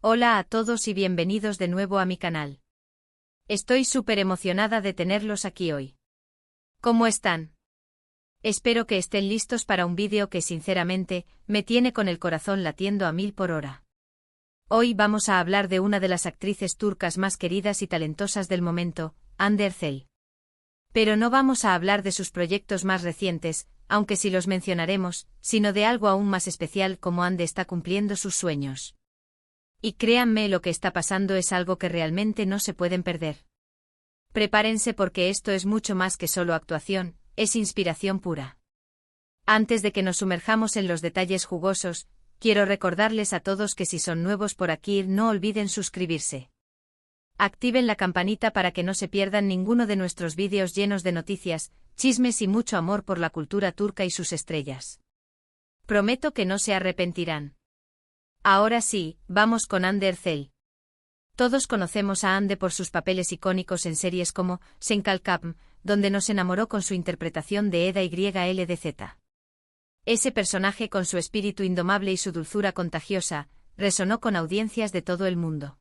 Hola a todos y bienvenidos de nuevo a mi canal. Estoy súper emocionada de tenerlos aquí hoy. ¿Cómo están? Espero que estén listos para un vídeo que sinceramente me tiene con el corazón latiendo a 1000 por hora. Hoy vamos a hablar de una de las actrices turcas más queridas y talentosas del momento, Hande Erçel. Pero no vamos a hablar de sus proyectos más recientes, aunque sí los mencionaremos, sino de algo aún más especial como Hande está cumpliendo sus sueños. Y créanme, lo que está pasando es algo que realmente no se pueden perder. Prepárense porque esto es mucho más que solo actuación, es inspiración pura. Antes de que nos sumerjamos en los detalles jugosos, quiero recordarles a todos que si son nuevos por aquí no olviden suscribirse. Activen la campanita para que no se pierdan ninguno de nuestros vídeos llenos de noticias, chismes y mucho amor por la cultura turca y sus estrellas. Prometo que no se arrepentirán. Ahora sí, vamos con Hande Erçel. Todos conocemos a Hande por sus papeles icónicos en series como Sen Kalkapm, donde nos enamoró con su interpretación de Eda YLDZ. Ese personaje, con su espíritu indomable y su dulzura contagiosa, resonó con audiencias de todo el mundo.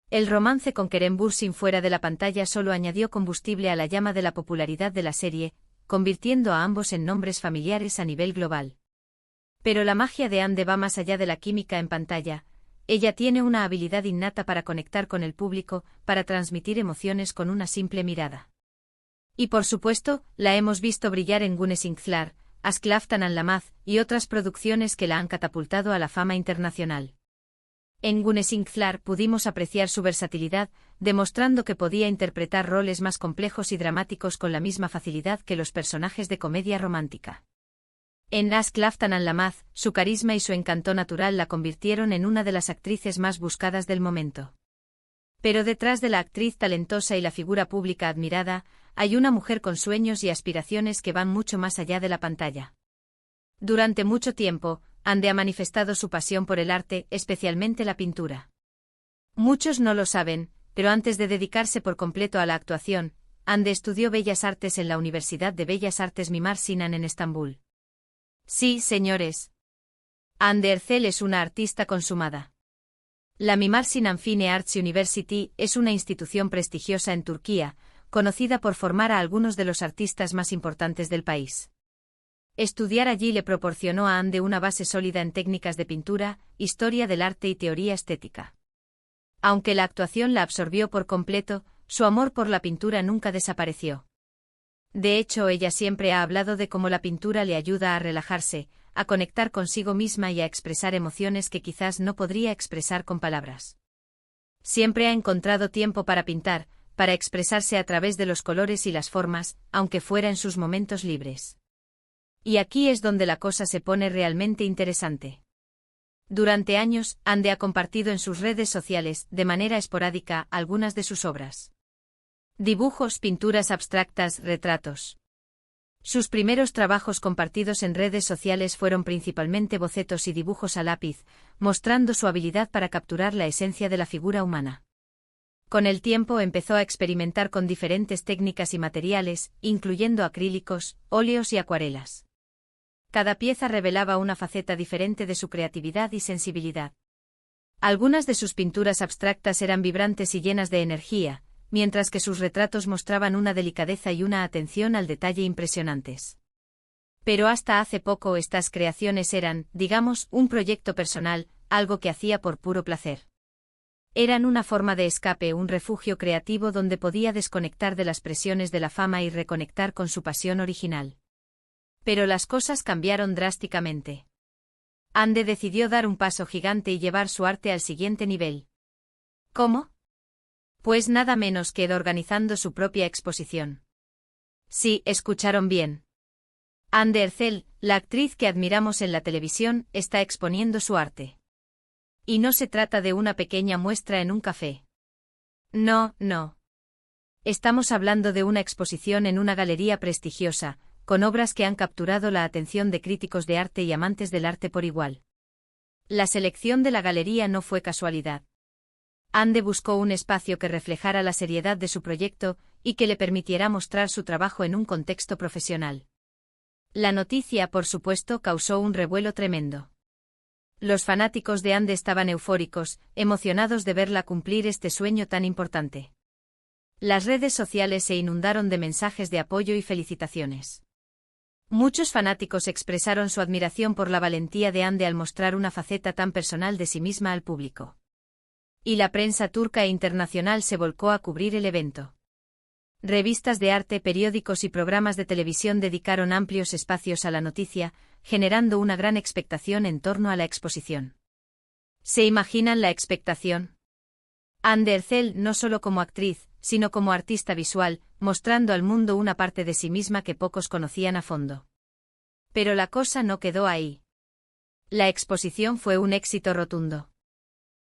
El romance con Kerem Bürsin fuera de la pantalla solo añadió combustible a la llama de la popularidad de la serie, convirtiendo a ambos en nombres familiares a nivel global. Pero la magia de Hande va más allá de la química en pantalla. Ella tiene una habilidad innata para conectar con el público, para transmitir emociones con una simple mirada. Y por supuesto, la hemos visto brillar en Güneş Inkler, Aşk Laftan Anlamaz y otras producciones que la han catapultado a la fama internacional. En Güneş Inkler pudimos apreciar su versatilidad, demostrando que podía interpretar roles más complejos y dramáticos con la misma facilidad que los personajes de comedia romántica. En Aşk Laftan Anlamaz, su carisma y su encanto natural la convirtieron en una de las actrices más buscadas del momento. Pero detrás de la actriz talentosa y la figura pública admirada, hay una mujer con sueños y aspiraciones que van mucho más allá de la pantalla. Durante mucho tiempo, Hande ha manifestado su pasión por el arte, especialmente la pintura. Muchos no lo saben, pero antes de dedicarse por completo a la actuación, Hande estudió Bellas Artes en la Universidad de Bellas Artes Mimar Sinan en Estambul. Sí, señores. Hande Erçel es una artista consumada. La Mimar Sinan Fine Arts University es una institución prestigiosa en Turquía, conocida por formar a algunos de los artistas más importantes del país. Estudiar allí le proporcionó a Hande una base sólida en técnicas de pintura, historia del arte y teoría estética. Aunque la actuación la absorbió por completo, su amor por la pintura nunca desapareció. De hecho, ella siempre ha hablado de cómo la pintura le ayuda a relajarse, a conectar consigo misma y a expresar emociones que quizás no podría expresar con palabras. Siempre ha encontrado tiempo para pintar, para expresarse a través de los colores y las formas, aunque fuera en sus momentos libres. Y aquí es donde la cosa se pone realmente interesante. Durante años, Hande ha compartido en sus redes sociales, de manera esporádica, algunas de sus obras. Dibujos, pinturas abstractas, retratos. Sus primeros trabajos compartidos en redes sociales fueron principalmente bocetos y dibujos a lápiz, mostrando su habilidad para capturar la esencia de la figura humana. Con el tiempo empezó a experimentar con diferentes técnicas y materiales, incluyendo acrílicos, óleos y acuarelas. Cada pieza revelaba una faceta diferente de su creatividad y sensibilidad. Algunas de sus pinturas abstractas eran vibrantes y llenas de energía, mientras que sus retratos mostraban una delicadeza y una atención al detalle impresionantes. Pero hasta hace poco estas creaciones eran, digamos, un proyecto personal, algo que hacía por puro placer. Eran una forma de escape, un refugio creativo donde podía desconectar de las presiones de la fama y reconectar con su pasión original. Pero las cosas cambiaron drásticamente. Hande decidió dar un paso gigante y llevar su arte al siguiente nivel. ¿Cómo? Pues nada menos que organizando su propia exposición. Sí, escucharon bien. Hande Erçel, la actriz que admiramos en la televisión, está exponiendo su arte. Y no se trata de una pequeña muestra en un café. No, no. Estamos hablando de una exposición en una galería prestigiosa, con obras que han capturado la atención de críticos de arte y amantes del arte por igual. La selección de la galería no fue casualidad. Hande buscó un espacio que reflejara la seriedad de su proyecto y que le permitiera mostrar su trabajo en un contexto profesional. La noticia, por supuesto, causó un revuelo tremendo. Los fanáticos de Ande estaban eufóricos, emocionados de verla cumplir este sueño tan importante. Las redes sociales se inundaron de mensajes de apoyo y felicitaciones. Muchos fanáticos expresaron su admiración por la valentía de Ande al mostrar una faceta tan personal de sí misma al público. Y la prensa turca e internacional se volcó a cubrir el evento. Revistas de arte, periódicos y programas de televisión dedicaron amplios espacios a la noticia, generando una gran expectación en torno a la exposición. ¿Se imaginan la expectación? Hande Erçel no solo como actriz, sino como artista visual, mostrando al mundo una parte de sí misma que pocos conocían a fondo. Pero la cosa no quedó ahí. La exposición fue un éxito rotundo.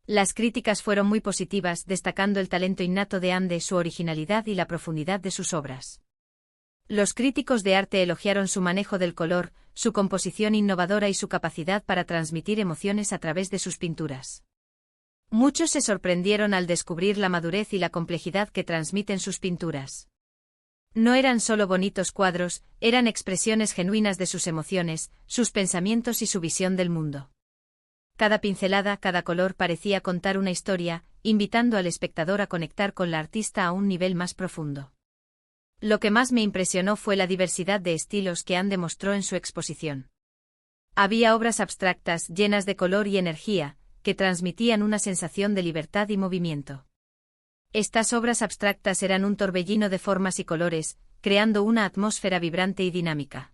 Las críticas fueron muy positivas, destacando el talento innato de Hande, su originalidad y la profundidad de sus obras. Los críticos de arte elogiaron su manejo del color, su composición innovadora y su capacidad para transmitir emociones a través de sus pinturas. Muchos se sorprendieron al descubrir la madurez y la complejidad que transmiten sus pinturas. No eran solo bonitos cuadros, eran expresiones genuinas de sus emociones, sus pensamientos y su visión del mundo. Cada pincelada, cada color parecía contar una historia, invitando al espectador a conectar con la artista a un nivel más profundo. Lo que más me impresionó fue la diversidad de estilos que Hande mostró en su exposición. Había obras abstractas, llenas de color y energía, que transmitían una sensación de libertad y movimiento. Estas obras abstractas eran un torbellino de formas y colores, creando una atmósfera vibrante y dinámica.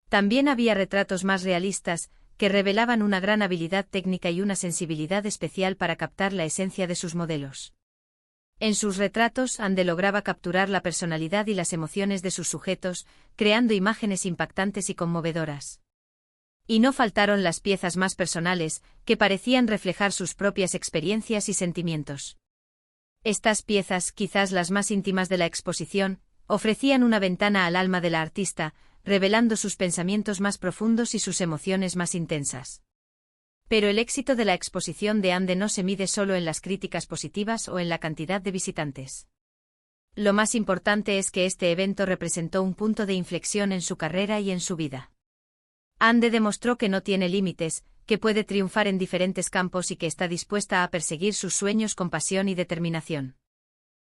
También había retratos más realistas, que revelaban una gran habilidad técnica y una sensibilidad especial para captar la esencia de sus modelos. En sus retratos, Hande lograba capturar la personalidad y las emociones de sus sujetos, creando imágenes impactantes y conmovedoras. Y no faltaron las piezas más personales, que parecían reflejar sus propias experiencias y sentimientos. Estas piezas, quizás las más íntimas de la exposición, ofrecían una ventana al alma de la artista, revelando sus pensamientos más profundos y sus emociones más intensas. Pero el éxito de la exposición de Hande no se mide solo en las críticas positivas o en la cantidad de visitantes. Lo más importante es que este evento representó un punto de inflexión en su carrera y en su vida. Hande demostró que no tiene límites, que puede triunfar en diferentes campos y que está dispuesta a perseguir sus sueños con pasión y determinación.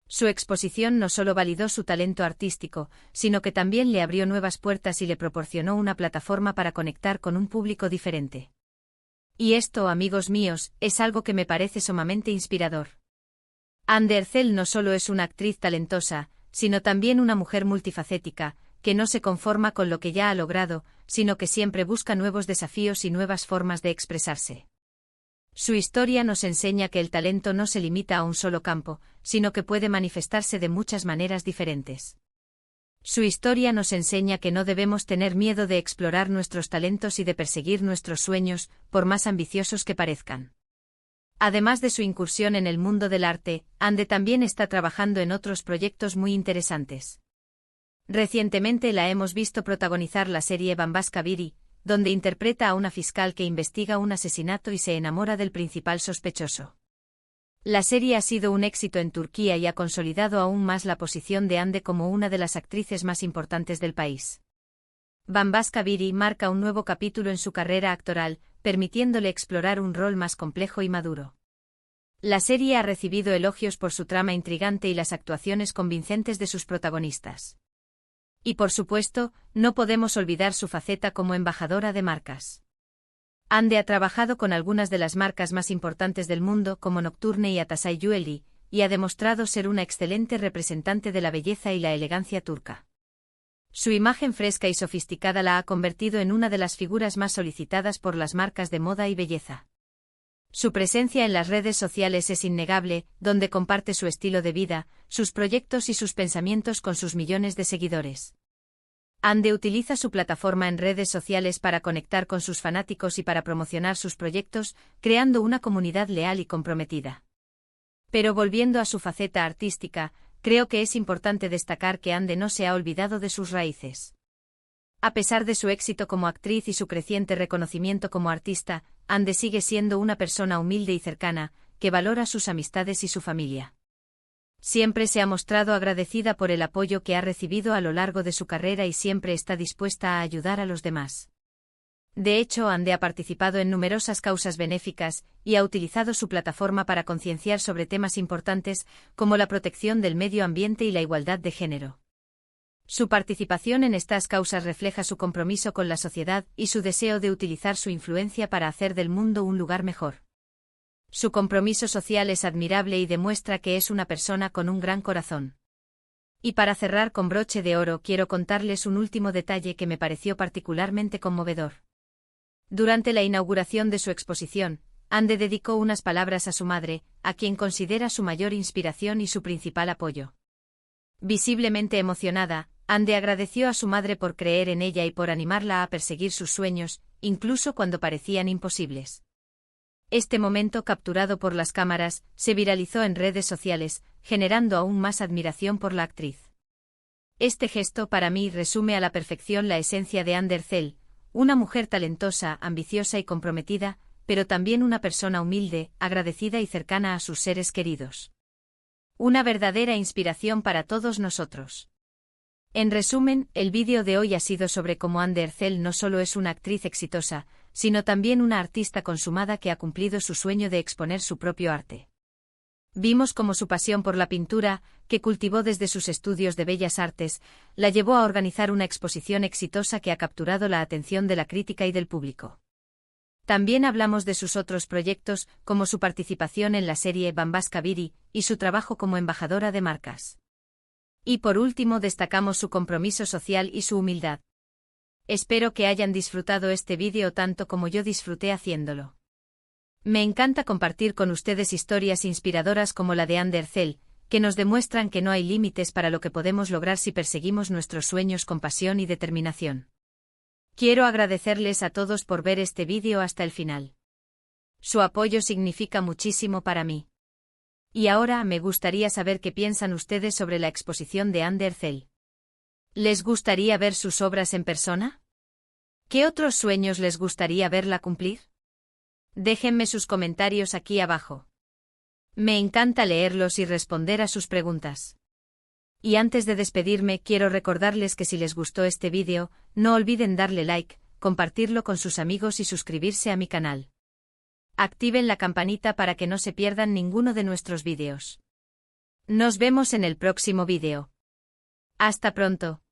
Su exposición no solo validó su talento artístico, sino que también le abrió nuevas puertas y le proporcionó una plataforma para conectar con un público diferente. Y esto, amigos míos, es algo que me parece sumamente inspirador. Hande Erçel no solo es una actriz talentosa, sino también una mujer multifacética, que no se conforma con lo que ya ha logrado, sino que siempre busca nuevos desafíos y nuevas formas de expresarse. Su historia nos enseña que el talento no se limita a un solo campo, sino que puede manifestarse de muchas maneras diferentes. Su historia nos enseña que no debemos tener miedo de explorar nuestros talentos y de perseguir nuestros sueños, por más ambiciosos que parezcan. Además de su incursión en el mundo del arte, Hande también está trabajando en otros proyectos muy interesantes. Recientemente la hemos visto protagonizar la serie Bambaşka Biri, donde interpreta a una fiscal que investiga un asesinato y se enamora del principal sospechoso. La serie ha sido un éxito en Turquía y ha consolidado aún más la posición de Hande como una de las actrices más importantes del país. Bambaşka Biri marca un nuevo capítulo en su carrera actoral, permitiéndole explorar un rol más complejo y maduro. La serie ha recibido elogios por su trama intrigante y las actuaciones convincentes de sus protagonistas. Y por supuesto, no podemos olvidar su faceta como embajadora de marcas. Hande ha trabajado con algunas de las marcas más importantes del mundo como Nocturne y Atasay Jewelry, y ha demostrado ser una excelente representante de la belleza y la elegancia turca. Su imagen fresca y sofisticada la ha convertido en una de las figuras más solicitadas por las marcas de moda y belleza. Su presencia en las redes sociales es innegable, donde comparte su estilo de vida, sus proyectos y sus pensamientos con sus millones de seguidores. Hande utiliza su plataforma en redes sociales para conectar con sus fanáticos y para promocionar sus proyectos, creando una comunidad leal y comprometida. Pero volviendo a su faceta artística, creo que es importante destacar que Hande no se ha olvidado de sus raíces. A pesar de su éxito como actriz y su creciente reconocimiento como artista, Hande sigue siendo una persona humilde y cercana, que valora sus amistades y su familia. Siempre se ha mostrado agradecida por el apoyo que ha recibido a lo largo de su carrera y siempre está dispuesta a ayudar a los demás. De hecho, Ande ha participado en numerosas causas benéficas y ha utilizado su plataforma para concienciar sobre temas importantes como la protección del medio ambiente y la igualdad de género. Su participación en estas causas refleja su compromiso con la sociedad y su deseo de utilizar su influencia para hacer del mundo un lugar mejor. Su compromiso social es admirable y demuestra que es una persona con un gran corazón. Y para cerrar con broche de oro, quiero contarles un último detalle que me pareció particularmente conmovedor. Durante la inauguración de su exposición, Ande dedicó unas palabras a su madre, a quien considera su mayor inspiración y su principal apoyo. Visiblemente emocionada, Ande agradeció a su madre por creer en ella y por animarla a perseguir sus sueños, incluso cuando parecían imposibles. Este momento, capturado por las cámaras, se viralizó en redes sociales, generando aún más admiración por la actriz. Este gesto para mí resume a la perfección la esencia de Ande Erçel, una mujer talentosa, ambiciosa y comprometida, pero también una persona humilde, agradecida y cercana a sus seres queridos. Una verdadera inspiración para todos nosotros. En resumen, el vídeo de hoy ha sido sobre cómo Ande Erçel no solo es una actriz exitosa, sino también una artista consumada que ha cumplido su sueño de exponer su propio arte. Vimos cómo su pasión por la pintura, que cultivó desde sus estudios de Bellas Artes, la llevó a organizar una exposición exitosa que ha capturado la atención de la crítica y del público. También hablamos de sus otros proyectos, como su participación en la serie Bambasca Biri y su trabajo como embajadora de marcas. Y por último destacamos su compromiso social y su humildad. Espero que hayan disfrutado este vídeo tanto como yo disfruté haciéndolo. Me encanta compartir con ustedes historias inspiradoras como la de Ande Erçel, que nos demuestran que no hay límites para lo que podemos lograr si perseguimos nuestros sueños con pasión y determinación. Quiero agradecerles a todos por ver este vídeo hasta el final. Su apoyo significa muchísimo para mí. Y ahora me gustaría saber qué piensan ustedes sobre la exposición de Ande Erçel. ¿Les gustaría ver sus obras en persona? ¿Qué otros sueños les gustaría verla cumplir? Déjenme sus comentarios aquí abajo. Me encanta leerlos y responder a sus preguntas. Y antes de despedirme, quiero recordarles que si les gustó este vídeo, no olviden darle like, compartirlo con sus amigos y suscribirse a mi canal. Activen la campanita para que no se pierdan ninguno de nuestros vídeos. Nos vemos en el próximo vídeo. Hasta pronto.